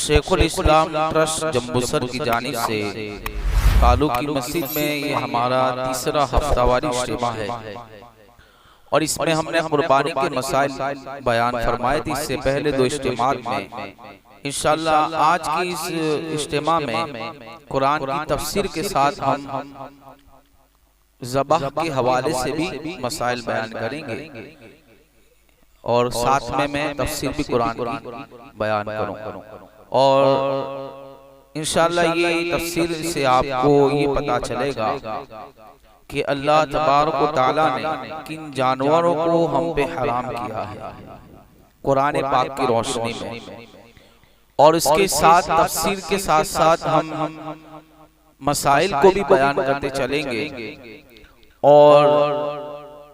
शेखुल इस्लाम trust Jambusar की जानिब से कालू की मस्जिद में ये हमारा तीसरा हफ्तावारी इज्तिमा है और इसमें हमने कुर्बानी के मसाइल बयान फरमाए थे। इससे पहले दो इज्तिमा में इंशाअल्लाह आज की इस इज्तिमा में कुरान की तफसीर के साथ हम ज़बाह के हवाले से भी मसाइल बयान करेंगे और साथ में मैं तफसीर भी कुरान की बयान करूँगा। और इंशाअल्लाह ये तफसीर से आपको ये पता चलेगा कि अल्लाह तबारक व तआला ने किन जानवरों को हम पे हराम किया है कुरान पाक की रोशनी में। और इसके साथ तफसीर के साथ साथ हम मसाइल को भी बयान करते चलेंगे और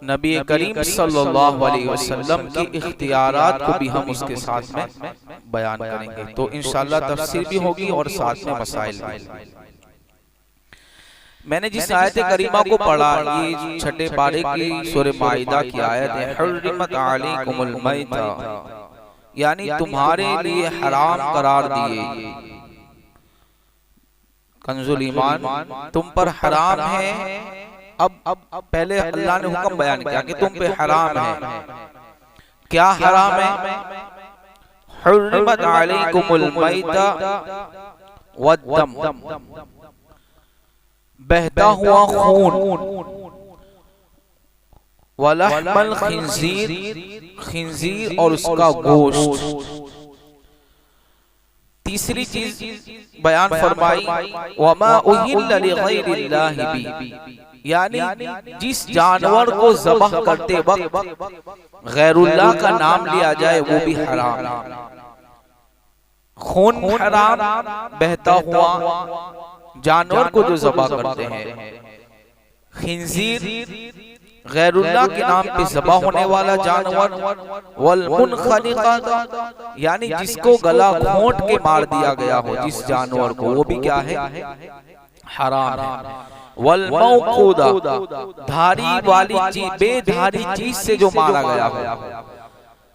नबी करीम सल्लल्लाहु अलैहि वसल्लम के इख्तियारात को भी हम उसके साथ में बयान करेंगे। तो इंशाअल्लाह तफसीर भी होगी और साथ में मसाइल भी। मैंने जिस आयत करीमा को पढ़ा ये छठे पारे की सूरह माइदा की आयत है, हुर्रिमत अलैकुमुल मैता, यानी तुम्हारे लिए हराम करार दिए। कंजुल ईमान तुम पर हराम है। अब पहले अल्लाह ने हुक्म बयान किया कि तुम पे हराम है। क्या हराम है? हुर्रिमत अलैकुमुल मैता वद्दम, बहता हुआ खून, वलहमल खिंजीर, खिंजीर और उसका गोश्त। तीसरी चीज बयान फरमाई वमा उहिल्ला लिगैरिल्लाहि बी, यानी जिस जानवर को ज़बह करते वक्त गैरुल्लाह का नाम लिया जाए वो भी हराम। खून हराम, बहता हुआ जानवर को जो ज़बह करते हैं, खिंजीर गैरुल्लाह के नाम पे ज़बह होने वाला जानवर, वल मुनखनिका, यानी जिसको गला घोंट के मार दिया गया हो जिस जानवर को, वो भी क्या है? हराम है। वल मौकूदा, धारी वाली चीज, बेधारी चीज से जो मारा गया हो।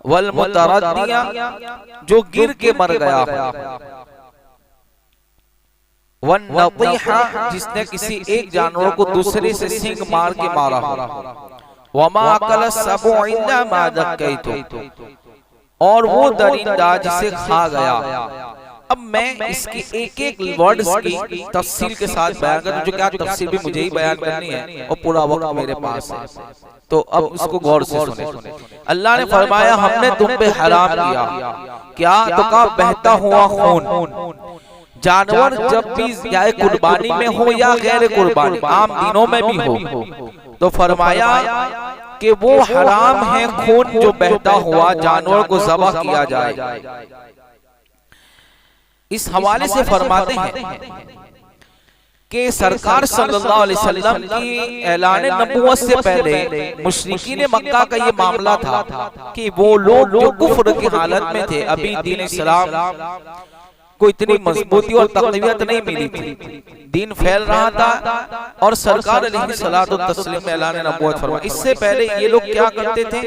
वल मुतरद्दिया, जो गिर के मर गया हो। वन नतीहा, जिसने किसी एक जानवर को दूसरे से सींग मार के मारा हो। वमा अकल सबउ इल्ला मा दक्कैतु, और वो दरिंदा जिसे खा गया। अब मैं इसकी एक एक वर्ड्स की तफसील के साथ बयान करूं, जो क्या तफसील भी मुझे ही बयान करनी है और पूरा वक्त मेरे पास है, तो अब उसको गौर से सुने। अल्लाह ने फरमाया हमने तुम पे हराम किया क्या? तो कहा बहता हुआ खून। जानवर जब भी या कुर्बानी में हो या गैर कुर्बानी, आम दिनों में भी हो, तो फरमाया कि वो हराम है खून जो बहता हुआ जानवर को ज़बह किया जाए। इस हवाले से फरमाते हैं कि सरकार सल्लल्लाहु अलैहि वसल्लम की ऐलान नबुव्वत से पहले मुशरिकीन मक्का का ये मामला था कि वो लोग जो कुफ्र की हालत में थे, अभी दीन इस्लाम को इतनी मजबूती और तक़वियत नहीं मिली थी, दीन फैल रहा था और सरकार अलैहिस्सलातु तस्लीम ऐलान नबुव्वत फरमाया। इससे पहले ये लोग क्या करते थे?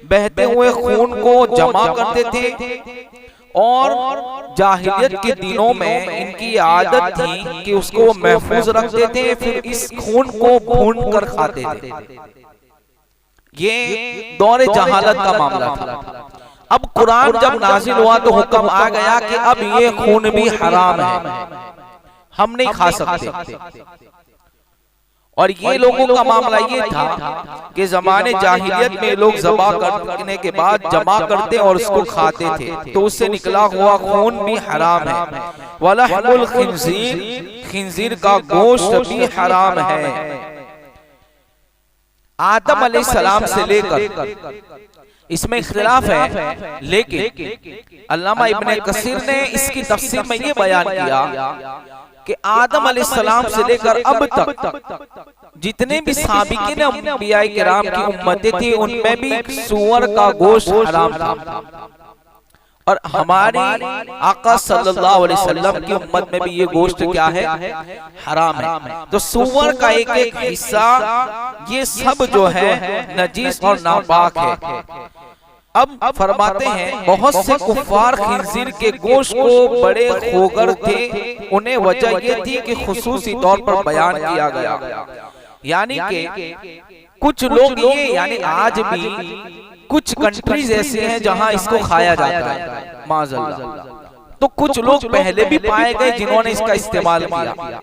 बहते हुए खून को जमा करते थे और जाहिलियत के दिनों में इनकी आदत थी कि उसको महफूज रखते थे, फिर इस खून को भून कर खाते थे। ये दौरे जहालत का मामला था। अब कुरान जब नाजिल हुआ तो हुक्म आ गया कि अब ये खून भी हराम है, हम नहीं खा सकते। और ये लोगों का मामला ये था कि जमाने जाहिलियत में लोग ज़बह करने के बाद जमा करते और उसको खाते थे, तो उससे निकला हुआ खून भी हराम है। वलहमुल खिंजीर, खिंजीर का गोश्त भी हराम है। आदम अलैहिस्सलाम से लेकर, इसमें इख्तिलाफ है, लेकिन अल्लामा इब्ने कसीर ने इसकी तफसीर में ये बयान किया कि आदम अलैहिस्सलाम से लेकर अब तक जितने भी साबिकीन अंबिया किराम की उम्मतें थी उनमें भी सूअर का गोश्त हराम था, और हमारी आका सल्लल्लाहु अलैहि वसल्लम की उम्मत में भी ये गोश्त क्या है? हराम है। तो सूअर का एक एक हिस्सा ये सब जो है नजीस और नापाक है। अब फरमाते हैं बहुत से कुफ्फार खिंजीर के गोश्त को बड़े खोगर थे, उन्हें वजह ये थी कि खुसूसी तौर पर बयान किया गया, यानी कि कुछ लोग ये यानी आज भी कुछ कंट्रीज ऐसे हैं जहां इसको खाया जाता है माज़अल्लाह। तो कुछ लोग पहले भी पाए गए जिन्होंने इसका इस्तेमाल किया,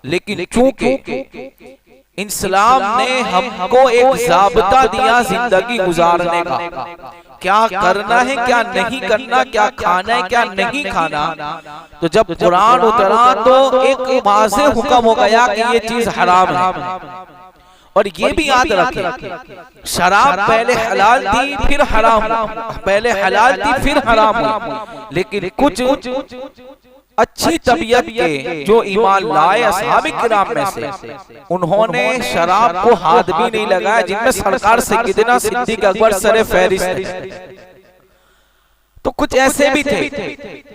लेकिन चूंकि इस्लाम ने हमको एक ज़ाब्ता दिया जिंदगी गुजारने का, क्या करना है क्या नहीं करना, क्या खाना है क्या नहीं खाना, तो जब कुरान उतरा तो एक वाज़ेह हुक्म हो गया कि ये चीज हराम है। और ये भी याद रखें, शराब पहले हलाल थी फिर हराम, पहले हलाल थी फिर हराम हुई, लेकिन कुछ अच्छी तबीयत के जो ईमान लाए असहाबे किराम में से, उन्होंने शराब को हाथ भी नहीं लगाया, जिनमें सरकार सैयदना सिद्दीक अकबर सरे फहरिस्त थे। तो कुछ ऐसे भी थे,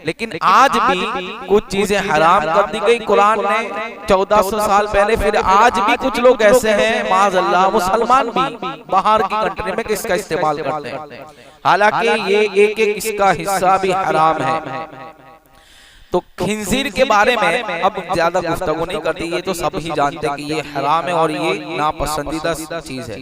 लेकिन आज भी कुछ चीजें हराम कर दी गई कुरान ने 1400 साल पहले। फिर आज भी कुछ लोग ऐसे हैं माज़अल्लाह, मुसलमान भी बाहर की कंट्री में इसका इस्तेमाल करते हैं, हालांकि ये एक एक इसका हिस्सा भी हराम है। तो खिंजीर के बारे में अब ज्यादा गुफ्तगू नहीं करती, ये तो सब ही जानते हैं कि ये हराम है और ये नापसंदीदा चीज है।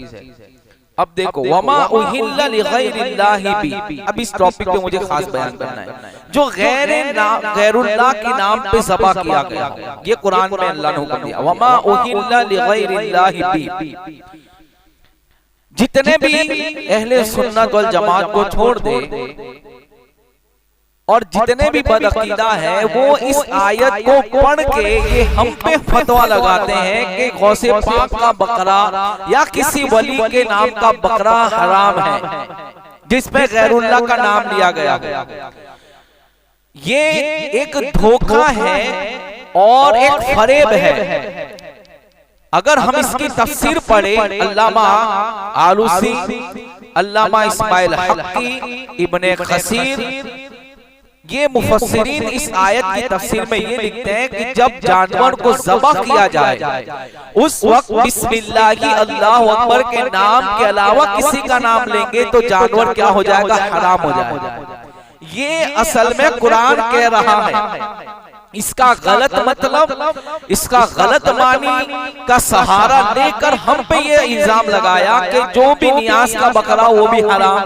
अब देखो, वमा उहिल्ला लिगैरिल्लाहि बी, अब इस टॉपिक पे मुझे खास बयान करना है, जो गैरुल्लाह के नाम पे ज़बह किया गया, ये कुरान में अल्लाह ने हुक्म दिया, वमा उहिल्ला लिगैरिल्लाहि बी। जितने भी अहले सुन्नत वल जमात को छोड़ दे और जितने भी बदअकीदा है, वो इस आयत को पढ़ के ये हम पे फतवा लगाते हैं कि गौसे पाक का बकरा या किसी वली के नाम का बकरा हराम है, जिसमें गैरुल्लाह का नाम लिया गया। ये एक धोखा है और एक फरेब है। अगर हम इसकी तफसीर पढ़े, अल्लामा आलूसी, अल्लामा इस्माइल हक्की, इब्ने कसीर, ये मुफस्सिरीन इस आयत की तफसीर में ये लिखते हैं कि जब जानवर को ज़बह किया जाए उस वक्त बिस्मिल्लाही अल्लाहु अकबर के नाम के अलावा किसी का नाम लेंगे तो जानवर क्या हो जाएगा, हराम हो जाएगा। ये असल में कुरान कह रहा है। इसका गलत मतलब, इसका गलत मानी का सहारा लेकर हम पे ये इल्जाम लगाया कि जो भी नियाज का बकरा वो भी हराम।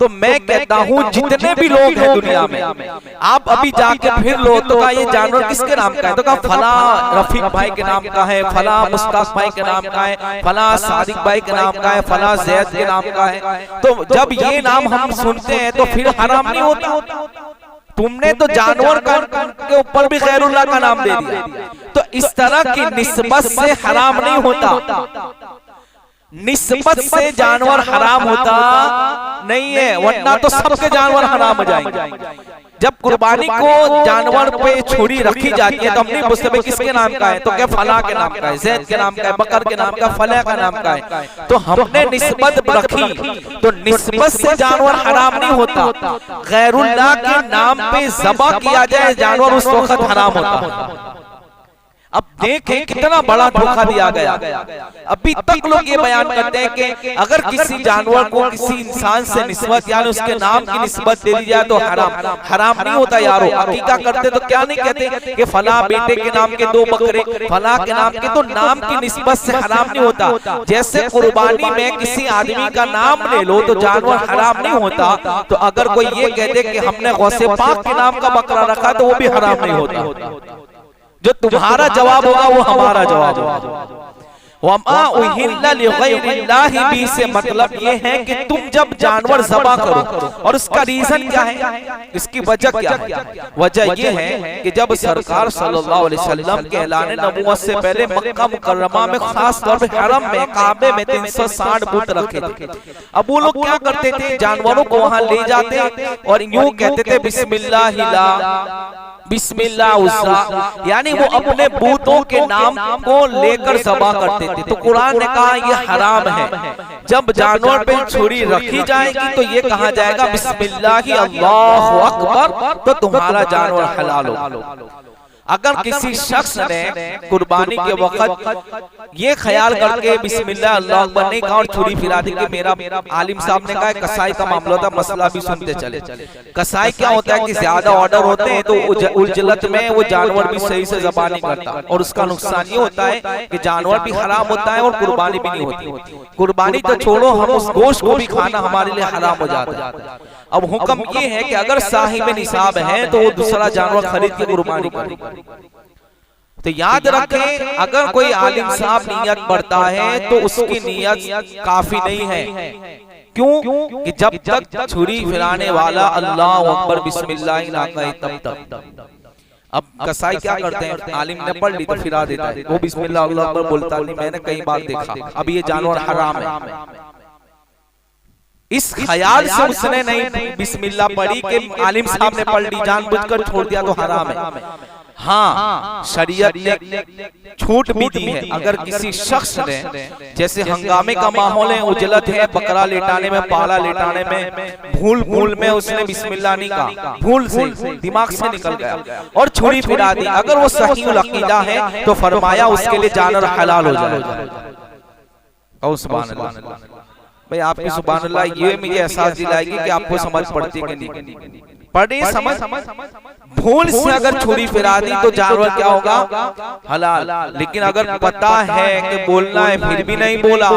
तो मैं कहता हूँ जितने भी लोग हैं दुनिया में, आप अभी जाके फिर लो तो कहा ये जानवर किसके नाम का है, तो कहा फला रफीक भाई के नाम का है, फला मुश्ताक भाई के नाम का है, फला सादिक भाई के नाम का है, फला जैद के नाम का है। तो जब ये नाम हम सुनते हैं तो फिर हराम नहीं होता। तुमने तो जानवर के ऊपर भी गैरुल्लाह का नाम दे दिया। तो इस तरह की निस्बत से हराम नहीं होता, निस्बत से जानवर हराम होता नहीं है, वरना तो सबके जानवर हराम हो जाएंगे। जब कुर्बानी को जानवर पे छुरी रखी जाती है तो हम नहीं पूछते भाई किसके नाम का है, तो क्या फला के नाम का है, जैद के नाम का है, बकर के नाम का, फला का नाम का है। तो हमने निस्बत रखी, तो निस्बत से जानवर हराम नहीं होता। गैरुल्लाह के नाम पे ज़बह किया जाए जानवर उस वक्त हराम होता। अब देखें कितना बड़ा धोखा दिया गया। अभी तक लोग ये बयान करते हैं कि अगर किसी जानवर को किसी इंसान से निस्बत यानी उसके नाम की निस्बत दे दी जाए तो हराम। हराम नहीं होता यारो। अकीका करते तो क्या नहीं कहते कि फला बेटे के नाम के 2 बकरे, फला के नाम के, तो नाम की निस्बत से हराम नहीं होता। जैसे कुर्बानी में किसी आदमी का नाम ले लो तो जानवर हराम नहीं होता, तो अगर कोई ये कहते कि हमने गौसे पाक के नाम का बकरा रखा तो वो भी हराम नहीं होता। जो तुम्हारा जवाब होगा वो हमारा जवाब होगा। वमा उहिल्ला लिगैरिल्लाहि बी से मतलब ये है कि तुम जब जानवर ज़बह करो, और उसका रीजन क्या है, इसकी वजह क्या है? वजह ये है कि जब सरकार सल्लल्लाहु अलैहि वसल्लम के ऐलान नबुव्वत से पहले मक्का मुकर्रमा में, खास तौर पे हरम में, काबे में 360 बुत रखे थे। अब वो लोग क्या करते थे, जानवरों को वहां ले जाते और यूं कहते थे बिस्मिल्लाह बिस्मिल्लाह उज़्ज़ा, यानी वो अपने बूतों के नाम को लेकर ज़बह करते थे। तो कुरान ने कहा ये हराम है। जब जानवर पे छुरी रखी जाएगी तो ये कहा जाएगा बिस्मिल्लाह अल्लाहु अकबर, तो तुम्हारा जानवर हलाल हो। अगर किसी शख्स ने कुर्बानी के वक्त ये ख्याल करके बिस्मिल्लाह अल्लाह अकबर नहीं कहा और छुरी फिरा दी कि मेरा आलिम साहब ने कहा कसाई का मामला था, मसला भी सुनते चले। कसाई क्या होता है कि ज्यादा ऑर्डर होते हैं तो उलझलत में वो जानवर भी सही से ज़बान नहीं करता, और उसका नुकसान ये होता है कि जानवर भी हराम होता है और कुर्बानी भी नहीं होती। कुर्बानी तो छोड़ो, हम उस गोश्त को भी खाना हमारे लिए हराम हो जाता है। अब हुक्म ये है कि अगर साहिब निसाब है तो वो दूसरा जानवर खरीद के कुर्बानी करे। तो याद रखें, अगर कोई आलिम साहब नियत पढ़ता है तो उसकी नियत काफी नहीं है। क्यों? कि जब तक छुरी फिराने वाला अल्लाह अकबर बिस्मिल्लाह ना कहे तब तक। अब कसाई क्या करते हैं, आलिम ने पढ़ ली तो फिरा देता है, वो बिस्मिल्लाह अल्लाह अकबर बोलता नहीं। मैंने कई बार देखा, अब ये जानवर हराम है, इस ख्याल से उसने नहीं बिस्मिल्लाह पढ़ी कि आलिम साहब ने पढ़ ली, जानबूझकर छोड़ दिया तो हराम है। हाँ, शरीयत ने छूट भी दी है। अगर किसी शख्स ने, जैसे हंगामे का माहौल है, उजलत है, बकरा लेटाने में, पाला लेटाने में भूल में उसने बिस्मिल्लाह नहीं कहा, भूल से दिमाग से निकल गया और छुरी फिरा दी, अगर वो सहीहुल अकीदा है तो फरमाया उसके लिए जानवर हलाल हो जाएगा। और सुभान अल्लाह भाई, आपकी सुभान अल्लाह ये मुझे एहसास दिलाएगी कि आपको समझ पड़ती कि नहीं पढ़े। समझ भूल से अगर छुरी फिरा दी तो जानवर क्या होगा, हलाल। लेकिन अगर पता है कि बोलना है फिर भी नहीं बोला,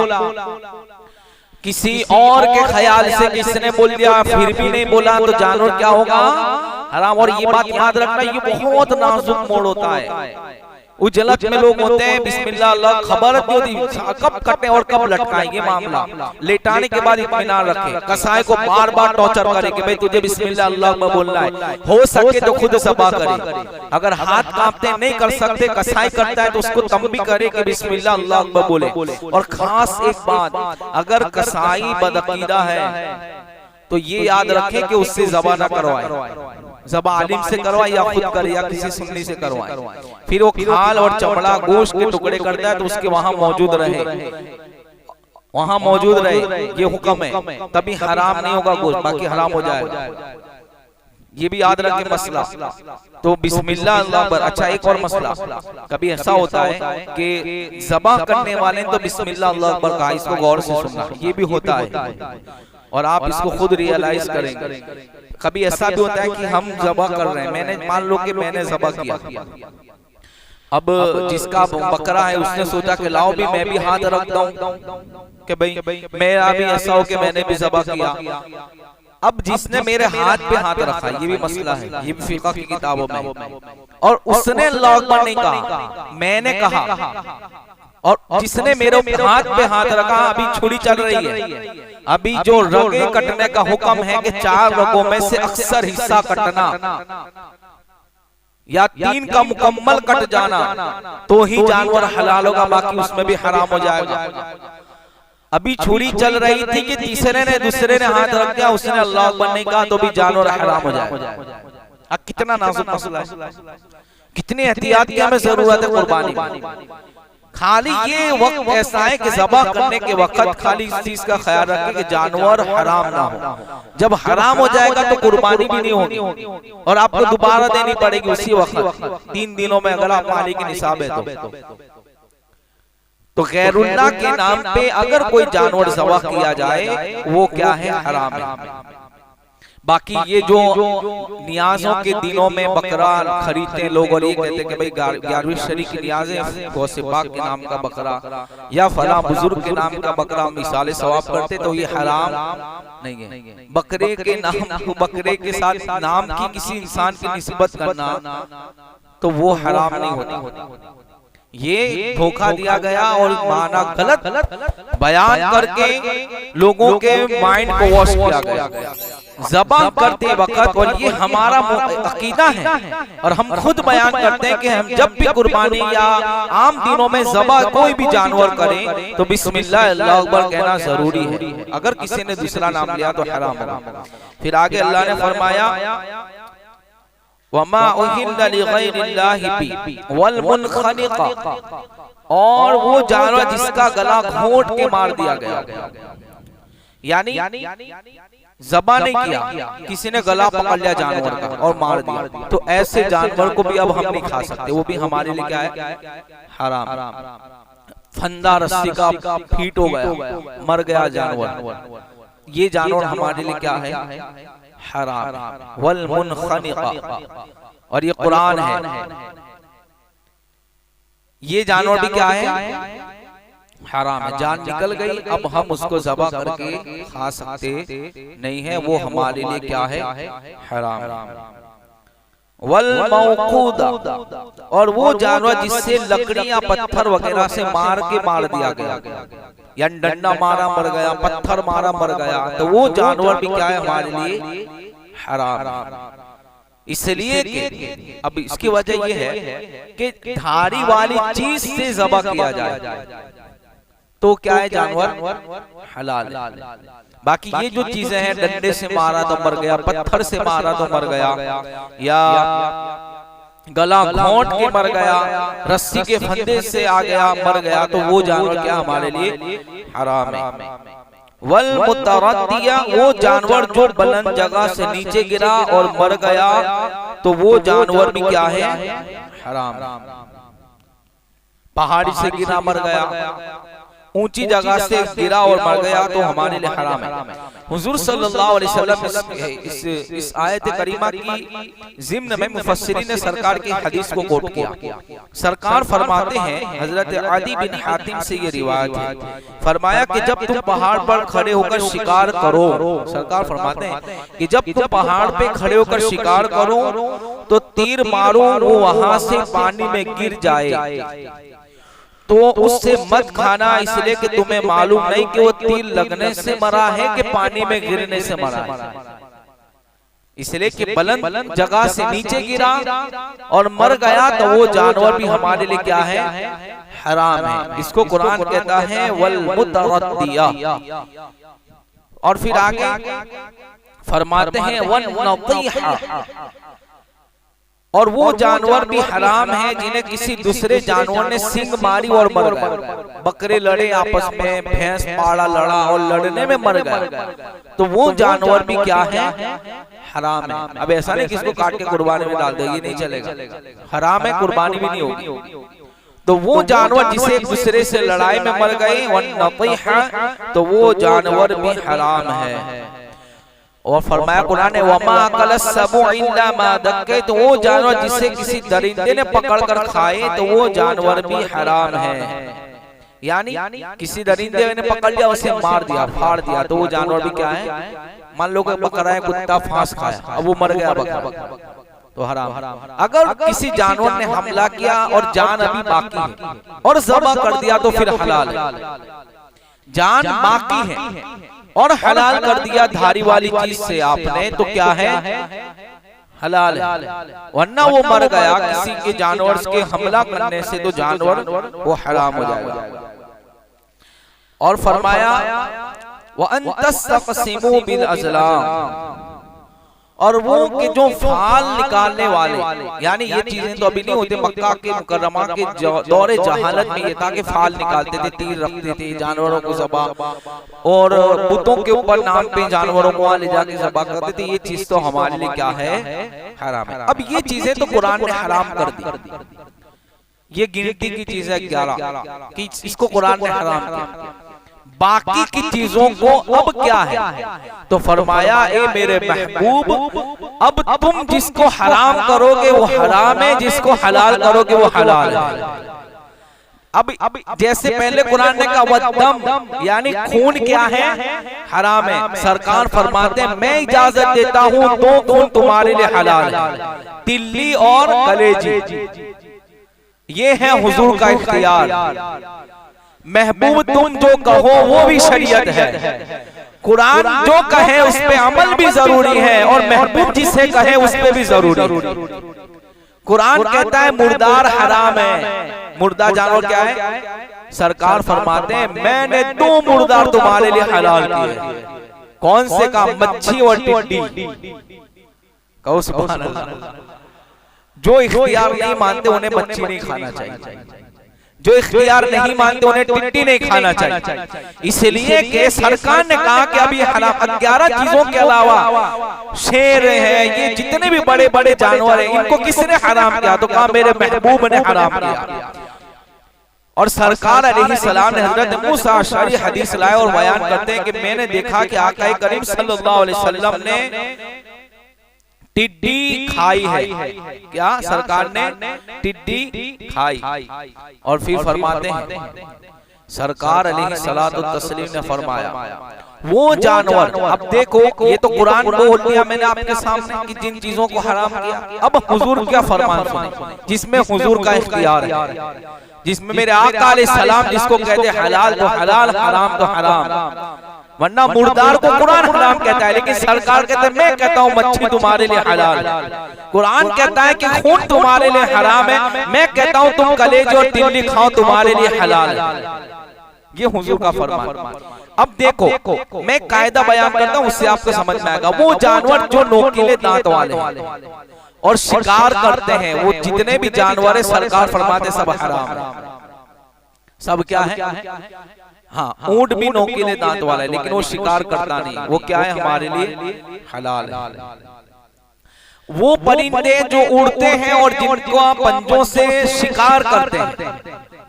किसी और के ख्याल से किसने बोल दिया फिर भी नहीं बोला, तो जानवर क्या होगा, हराम। और ये बात याद रखना, ये बहुत नाजुक मोड़ होता है। उजलत में लोग होते हैं, बिस्मिल्लाह अल्लाह, खबर नहीं होती कब कटे और कब लटकाएंगे। मामला लेटाने के बाद इत्मीनान रखे, कसाई को बार बार टॉर्चर करे कि भाई तुझे बिस्मिल्लाह अल्लाह में बोलना है, हो सके तो खुद ज़बा करे। अगर हाथ कांपते नहीं कर सकते, कसाई करता है तो उसको तंबीह करे कि बिस्मिल्लाह अल्लाह में बोले। और खास एक बात, अगर कसाई बदअकीदा है तो ये याद रखे कि उससे ज़बा ना करवाए, ज़बा आलिम से करवाए या खुद करे या किसी सुन्नी से करवाए। फिर वो खाल और चमड़ा गोश्त के टुकड़े करता है तो उसके वहां मौजूद रहे, ये हुक्म है, तभी हराम नहीं होगा गोश्त, बाकी हराम हो जाएगा। ये भी याद रखें मसला। तो बिस्मिल्लाह अल्लाह अकबर। अच्छा, एक और मसला, कभी ऐसा होता है कि ज़बा करने वाले ने तो बिस्मिल्लाह अल्लाह अकबर कहा, इसको गौर से सुनना, ये भी होता है और आप इसको खुद रियलाइज करेंगे। कभी ऐसा भी होता है कि हम ज़बा कर रहे हैं, मैंने मान लो कि मैंने ज़बा किया, अब जिसका बकरा है उसने सोचा कि लाओ भी मैं भी हाथ रख दूं कि भाई मेरा भी ऐसा हो कि मैंने भी ज़बा किया। अब जिसने मेरे हाथ पे हाथ रखा, ये भी मसला है, ये भी फिक़ह की किताबों में, और उसने अल्लाह अकबर नहीं कहा, मैंने कहा, और जिसने मेरे हाथ पे हाथ रखा, अभी छुरी चल रही है, अभी जो रगे कटने का हुक्म है कि 4 रगों में से अक्सर हिस्सा कटना या 3 का मुकम्मल कट जाना तो ही जानवर हलाल होगा, बाकी उसमें भी हराम हो जाएगा। अभी छुरी चल रही थी कि तीसरे ने दूसरे ने हाथ रख दिया, उसने अल्लाह अकबर नहीं कहा तो भी जानवर हराम हो जाएगा। कितना नाजुक मसला है, कितनी एहतियात की हमें जरूरत है कुर्बानी। खाली ये वक्त ऐसा है कि ज़बा करने के वक्त खाली इस चीज का ख्याल रखें कि जानवर हराम ना हो। जब हराम हो जाएगा तो कुर्बानी भी नहीं होगी और आपको दोबारा देनी पड़ेगी उसी वक्त 3 दिनों में, अगर आप मालिक के निसाब है तो गैरुल्लाह के नाम पे अगर कोई जानवर ज़बा किया जाए वो क्या है, हराम है। बाकी ये जो नियाजों के दिनों में बकरा खरीदते लोग और ये कहते हैं कि भाई 11वीं शरी की नियाज़ें गौसे पाक के नाम का बकरा या फला बुजुर्ग के नाम का बकरा मिसाले सवाब करते, तो ये हराम नहीं है। बकरे के नाम, बकरे के साथ नाम की किसी इंसान की निस्बत करना तो वो हराम नहीं होता। ये धोखा दिया गया और माना गलत बयान करके लोगों के माइंड को वॉश किया गया ज़बा करते वक्त। और ये हमारा अकीदा है और हम खुद बयान करते हैं कि हम जब भी कुर्बानी या आम दिनों में ज़बा कोई भी जानवर करें तो बिस्मिल्लाह अल्लाह अकबर कहना जरूरी है। अगर किसी ने दूसरा नाम लिया तो हराम होगा। फिर आगे अल्लाह ने फरमाया वमा उहिल्ला लिगैरिल्लाहि बि वल मुनखनिका, और वो जानवर जिसका गला घोंट के मार दिया गया, यानी ज़बा नहीं किया, किसी ने गला पकड़ लिया जानवर का और मार दिया, तो ऐसे जानवर को भी अब हम नहीं खा सकते, वो भी हमारे लिए क्या है, हराम। फंदा रस्सी का फीट हो गया, मर गया जानवर, ये जानवर हमारे लिए क्या है, हराम। वल मुनखनिका, और ये कुरान है, ये जानवर भी क्या है, हराम है। जान निकल गई, अब हम उसको ज़बा करके खा सकते नहीं है, वो हमारे लिए क्या है, हराम। वल मौकूदा, और वो जानवर जिससे लकड़ी या पत्थर वगैरह से मार दिया गया, या डंडा मारा मर गया, पत्थर मारा मर गया, तो वो जानवर भी क्या है, हमारे लिए हराम। इसलिए कि अब इसकी वजह ये है कि धारी वाली चीज से ज़बा किया जाए तो क्या है, जानवर हलाल। बाकी ये जो चीजें हैं, डंडे से मारा तो मर गया, पत्थर से मारा तो मर गया, या गला घोंट के मर गया, रस्सी के फंदे से आ गया मर गया, तो वो जानवर क्या हमारे लिए हराम है। वल मुतरद्दिया, वो जानवर जो बुलंद जगह से नीचे गिरा और मर गया, तो वो जानवर भी क्या है, हराम। पहाड़ी से गिरा मर गया, ऊंची जगह से गिरा और मर गया, तो हमारे लिए हराम है। हुजूर सल्लल्लाहु अलैहि वसल्लम इस आयत करीमा की ज़िम्न में मुफस्सिरीन ने सरकार की हदीस को कोट किया। सरकार फरमाते हैं, हजरत अदी बिन हातिम से ये रिवायत है, फरमाया कि जब तुम पहाड़ पर खड़े होकर शिकार करो, सरकार फरमाते हैं कि जब तुम पहाड़ पे खड़े होकर शिकार करो तो तीर मारो, वो वहां से पानी में गिर जाए तो उससे मत खाना, इसलिए कि तुम्हें मालूम नहीं कि वो तीर लगने से मरा है कि पानी में गिरने से मरा है। इसलिए कि बुलंद जगह से नीचे गिरा और मर गया, तो वो जानवर भी हमारे लिए क्या है, हराम है। इसको कुरान कहता है वल मुतरद्दिया। और फिर आगे फरमाते हैं वन नतीहा, और वो जानवर भी हराम है जिन्हें किसी दूसरे जानवर ने सींग मारी और मर गया। बकरे लड़े आपस में, भैंस पाड़ा लड़ा और लड़ने में मर गया, तो वो जानवर भी क्या है, हराम है। अब ऐसा नहीं किसको काट के कुर्बानी में डाल दे, ये नहीं चलेगा, हराम है, कुर्बानी भी नहीं होगी। तो वो जानवर जिसे एक दूसरे से लड़ाई में मर गए, वन नतीहा, तो वो जानवर भी हराम है। और फरमाया कुरान ने वमा कलस सबु इल्ला मा दक्के, तो वो जानवर जिसे किसी दरिंदे ने पकड़कर खाए, तो वो जानवर भी हराम है। यानी किसी दरिंदे ने पकड़ लिया, उसे मार दिया, फाड़ दिया, तो वो जानवर भी क्या है, मान लो कि बकरा है, कुत्ता फांस खाया, अब वो मर गया बकरा, तो हराम। अगर किसी जानवर ने हमला किया और जान अभी बाकी है और ज़बह कर दिया, तो फिर हलाल है। जान बाकी है और हलाल कर दिया धारी वाली चीज से आपने, तो क्या है, हलाल है। वरना वो मर गया किसी के जानवर के हमला करने से, तो जानवर वो हराम हो जाएगा। और फरमाया व अन तस्तक़सिमू बिल अज़लाम, और वो के जो फाल निकालने वाले, यानी ये चीजें तो अभी नहीं होती, मक्का के मुकर्रमा के दौरे जहालत में ये था कि फाल निकालते थे, तीर रखते थे, जानवरों को ज़बा, और बुतों के ऊपर नाम पे जानवरों को वहां ले जाके ज़बा करते थे। ये चीज तो हमारे लिए क्या है, हराम है। अब ये चीजें तो कुरान ने हराम कर दी, ये गिनती की चीज है 11 कि इसको कुरान ने हराम किया। बाकी की चीजों को अब क्या है, तो फरमाया ए मेरे महबूब, अब तुम जिसको हराम करोगे वो हराम है, जिसको हलाल करोगे वो हलाल है। अब जैसे पहले कुरान ने कहा वद्दम, यानी खून क्या है, हराम है। सरकार फरमाते हैं मैं इजाजत देता हूँ तो खून तुम्हारे लिए हलाल है। तिल्ली और कलेजी, ये है हुजूर का इख्तियार। महबूब तुम जो कहो वो भी शरीयत है, कुरान जो कहे उस पे अमल भी जरूरी है, और महबूब जिसे कहे उस पे भी जरूरी। कुरान कहता है मुर्दार हराम है, मुर्दा जानवर क्या है, सरकार फरमाते हैं मैंने 2 मुर्दार तुम्हारे लिए हलाल किए। कौन से का, मच्छी और टिड्डी। कहो सुभान अल्लाह। जो इख्तियार नहीं मानते उन्हें मच्छी नहीं खाना चाहिए। जो इख्तियार नहीं मानते उन्हें टिड्डी नहीं खाना चाहिए। इसलिए कि सरकार ने कहा कि अभी 11 चीजों के अलावा शेर है, ये जितने भी बड़े बड़े जानवर हैं, इनको किसने हराम किया? तो कहा मेरे महबूब ने हराम किया। और सरकार अलैहिस्सलाम ने हजरत मूसा अशअरी हदीस लाए और बयान करते हैं कि मैंने देखा कि आका करीम सल्लल्लाहु अलैहि वसल्लम ने टिड्डी खाई है। क्या सरकार ने टिड्डी खाई? और फिर फरमाते हैं सरकार अलैहिस्सलातु तस्लीम ने फरमाया वो जानवर, अब देखो ये तो कुरान बोल दिया मैंने आपके सामने कि जिन चीजों को हराम किया, अब हुजूर क्या फरमान सुने जिसमें हुजूर का इख्तियार है, जिसमें मेरे आका अलैहिस्सलाम जिसको कहते हलाल तो हलाल, हराम तो हराम। वरना मुर्दार को कुरान हराम कहता है, लेकिन सरकार कहते हैं मैं कहता हूँ मच्छी तुम्हारे लिए हलाल। कुरान कहता है कि खून तुम्हारे लिए हराम है, मैं कहता हूँ तुम कलेजे और तिल्ली खाओ तुम्हारे लिए हलाल है। ये हुजूर का फरमान। अब देखो मैं कायदा बयान करता हूँ, उससे आपको समझ में आएगा। वो जानवर जो नोकीले दांत वाले और शिकार करते हैं, वो जितने भी जानवर है सरकार फरमाते सब हराम है। सब क्या है? हाँ, ऊंट भी नोकीले दांत वाला है लेकिन वो शिकार करता नहीं, वो क्या है? हमारे लिए हलाल है। वो परिंदे जो उड़ते हैं और जिनको आप पंजों से शिकार करते हैं,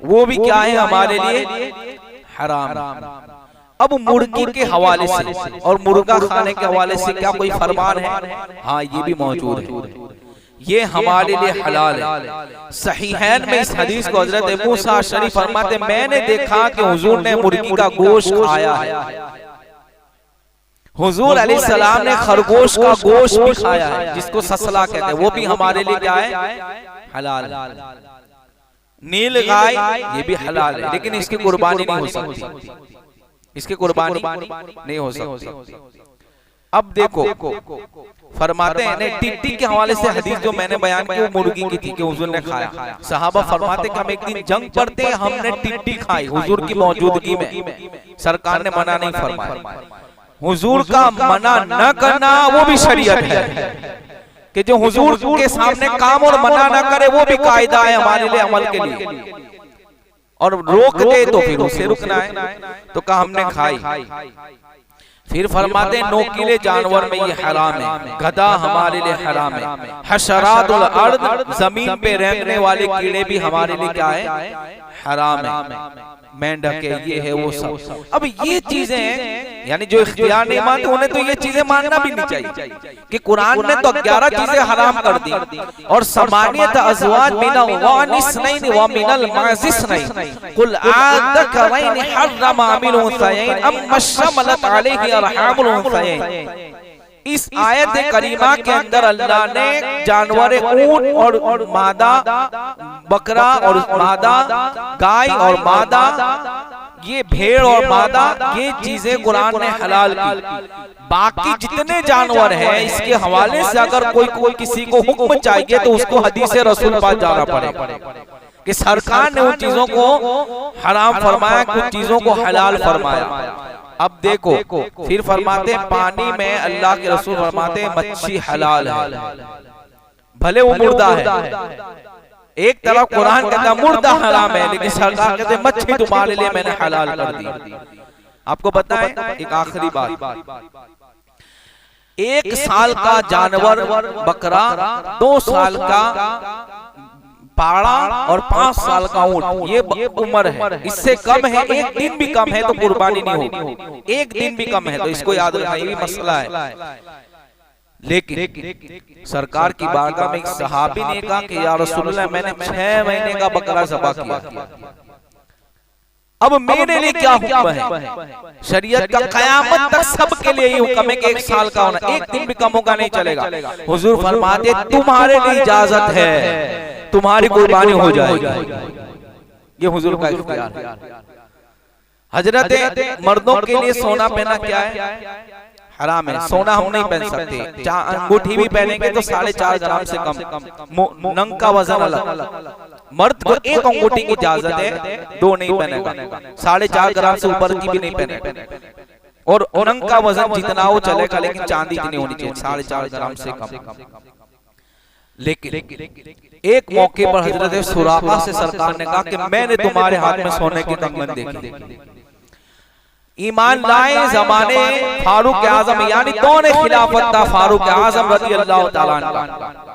वो भी क्या है? हमारे लिए हराम। अब मुर्गी के हवाले से और मुर्गा खाने के हवाले से क्या कोई फरमान है? हाँ, ये भी मौजूद है, ये हमारे लिए हलाल है। सहीहैन में इस हदीस को हजरत मूसा अशअरी फरमाते मैंने देखा कि हुजूर ने मुर्गी का गोश्त खाया है। हुजूर अलैहिस्सलाम ने खरगोश का गोश्त भी खाया है, जिसको ससला कहते हैं, वो भी हमारे लिए क्या है? हलाल। नील गाय ये भी हलाल है, लेकिन इसकी कुर्बानी नहीं हो सकती, इसकी कुर्बानी नहीं हो सकती। अब देखो फरमाते हैं टिड्डी के हवाले से हदीस जो मैंने बयान की वो मुर्गी की थी कि हुजूर ने खाया। सहाबा फरमाते कि हम एक दिन जंग पड़ते हमने टिड्डी खाई हुजूर की मौजूदगी में, सरकार ने मना नहीं फरमाया। हुजूर का मना न करना वो भी शरीयत है कि जो हुजूर के सामने काम और मना न करे वो भी कायदा है हमारे लिए अमल के लिए, और रोक दे तो फिर उसे रुकना है। तो कहा हमने खाई। फिर फरमाते नोकीले जानवर में ये हराम है, गधा हमारे लिए हराम है, हशरातुल अर्द जमीन पे रहने वाले कीड़े भी हमारे लिए क्या है? हराम है। मेंढक है, ये है वो सब। अब ये चीजें यानी जो इख्तियार नहीं मानते उन्हें तो ये चीजें मानना भी नहीं चाहिए कि कुरान ने तो 11 चीजें हराम कर दी और समानियत अज़वाज मिनल वानिसनैन व मिनल माजिसनैन कुल आदकरैन हर्रम मिन उन्सयैन अम्मा शमलत अलैहि अरहामुल उन्सयैन। इस आयत करीमा के अंदर अल्लाह ने जानवर ऊंट और मादा बकरा और मादा गाय और मादा ये भेड़ और मादा ये चीजें कुरान ने हलाल की। बाकी जितने जानवर हैं इसके हवाले से अगर कोई किसी को हुक्म चाहिए तो उसको हदीस रसूल पास जाना पड़ेगा कि सरकार ने उन चीजों को हराम फरमाया, कुछ चीजों को हलाल फरमाया। अब देखो फिर फरमाते पानी में अल्लाह के रसूल फरमाते मच्छी हलाल है, भले वो मुर्दा है। एक तरफ कुरान कहता मुर्दा हराम है, लेकिन सरकार कहते मच्छी तुम्हारे लिए मैंने हलाल कर दी। आपको बताएं एक आखिरी बात, 1 साल का जानवर बकरा, 2 साल का पाड़ा और 5 साल का ऊंट ये उम्र है। इससे कम है, एक दिन भी कम है तो कुर्बानी नहीं होगी, एक दिन भी कम है तो इसको याद रखना, ये भी मसला है। लेकिन सरकार की बारगाह में एक सहाबी ने कहा कि या रसूलुल्लाह मैंने 6 महीने का बकरा ज़बह किया, अब मेरे लिए क्या हुक्म है? शरीयत का कयामत तक सबके लिए ये हुक्म है कि 1 साल का होना, एक दिन भी कम होगा नहीं चलेगा। हुजूर फरमाते तुम्हारे लिए इजाजत है, तुम्हारी कुर्बानी हो जाएगी। ये हुजूर का इख्तियार है। हजरत मर्दों के लिए सोना पहना क्या है? हराम है। सोना हम नहीं पहन सकते, अंगूठी भी पहनेंगे तो 4.5 ग्राम से कम, नंग का वजन अलग। मर्द को 1 अंगूठी की इजाजत है, 2 नहीं पहनेगा, 4.5 ग्राम से ऊपर की भी नहीं पहनेगा। और नंग का वजन जितना वो चलेगा, लेकिन चांदी इतनी होनी चाहिए 4.5 ग्राम से कम। लेकिन एक मौके पर हजरत सुराका से सरकार ने कहा कि मैंने तुम्हारे हाथ में सोने के कंगन देखे। ईमान लाए जमाने फारूक आजम यानी दौरे खिलाफत था फारूक आजम रज़ी अल्लाह ताला अन्हु।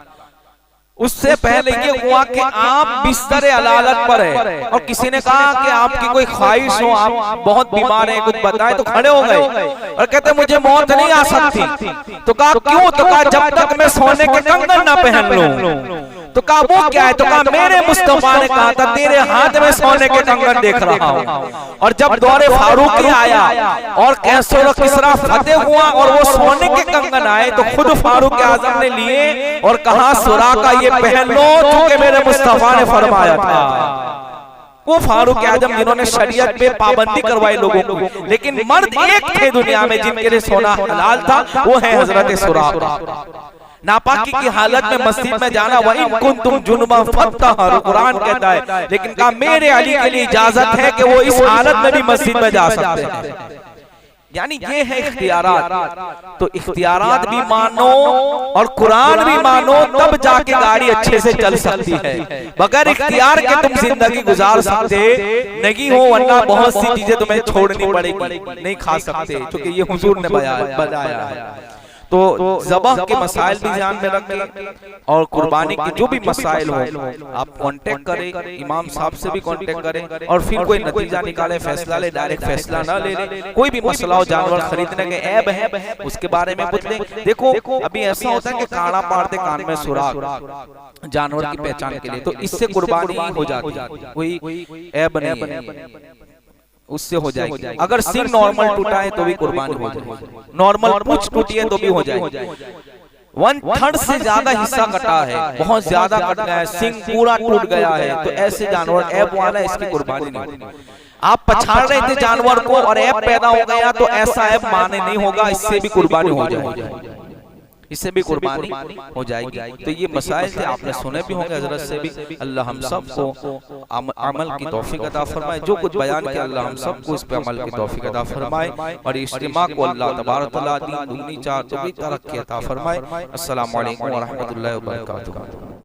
उससे पहले ये हुआ कि आप बिस्तर अलालत पर है और किसी ने कहा कि आपकी कोई ख्वाहिश हो, आप बहुत बीमार हैं, कुछ बताएं, तो खड़े हो गए और कहते मुझे मौत नहीं आ सकती। तो कहा क्यों? तो कहा जब तक मैं सोने के कंगन ना पहन लूं। तो कहा वो क्या है? तो कहा मेरे मुस्तफा ने कहा था तेरे हाथ में सोने के कंगन देख रहा हूं। और जब दौरे फारूकी आया और कैसर और किसरा फतेह हुआ और वो सोने के कंगन आए तो खुद फारूक आजम ने लिए और कहा सुराका ये पहन लो क्योंकि मेरे मुस्तफा ने फरमाया था। वो फारूक आजम जिन्होंने शरीयत पे पाबंदी करवाई लोगों को, लेकिन मर्द एक थे दुनिया में जिनके लिए सोना हलाल था, वो है हजरत सुराका। नापाकी की हालत में मस्जिद में जाना वही कुंतुम जुनुबा फत्तहर कुरान कहता है, लेकिन कहा मेरे अली के लिए इजाजत है कि वो इस हालत में भी मस्जिद में जा सकते हैं। यानी ये है इख्तियारात। तो इख्तियारात भी मानो और कुरान भी मानो, तब जाके गाड़ी अच्छे से चल सकती है। बगैर इख्तियार के तुम जिंदगी गुजार सकते नहीं हो, वरना बहुत सी चीजें तुम्हें छोड़नी पड़ेगी, नहीं खा सकते, क्योंकि ये हुजूर ने बताया है। तो ज़बाह के मसाइल भी ध्यान में रखें और कुर्बानी के जो भी मसाइल हो आप कांटेक्ट करें, इमाम साहब से भी कांटेक्ट करें और फिर कोई नतीजा निकाले, फैसला ले, डायरेक्ट फैसला ना ले। कोई भी मसला हो, जानवर खरीदने के ऐब है उसके बारे में पूछ लें। देखो अभी ऐसा होता है कि काना पाड़ते कान में सुराख जानवर की पहचान के लिए, तो इससे कुर्बानी हो जाती है, कोई ऐब नहीं है, उससे हो जाएगी। अगर सिंग नॉर्मल टूटा है तो भी कुर्बानी हो जाएगी, नॉर्मल पूंछ टूटी है तो भी हो जाएगी। 1/3 से ज्यादा हिस्सा कटा है, बहुत ज्यादा कट गया है, सिंग पूरा टूट गया है, तो ऐसे जानवर ऐब वाला इसकी कुर्बानी नहीं। आप पछाड़ रहे थे जानवर को और ऐब पैदा हो गया तो ऐसा ऐब माने नहीं होगा, इससे भी कुर्बानी हो जाएगी, इससे भी कुर्बानी हो जाएगी। तो ये मसाइल थे, आपने सुने भी होंगे हजरत से भी। अल्लाह हम सबको अमल की तौफीक अता फरमाए, जो कुछ बयान किया अल्लाह हम सबको इस पे अमल की तौफीक अता फरमाए और इज्तिमा को अल्लाह तबारक व तआला दीन दुनी चार तरक्की अता फरमाए। अस्सलामु अलैकुम व रहमतुल्लाहि व बरकातुहू।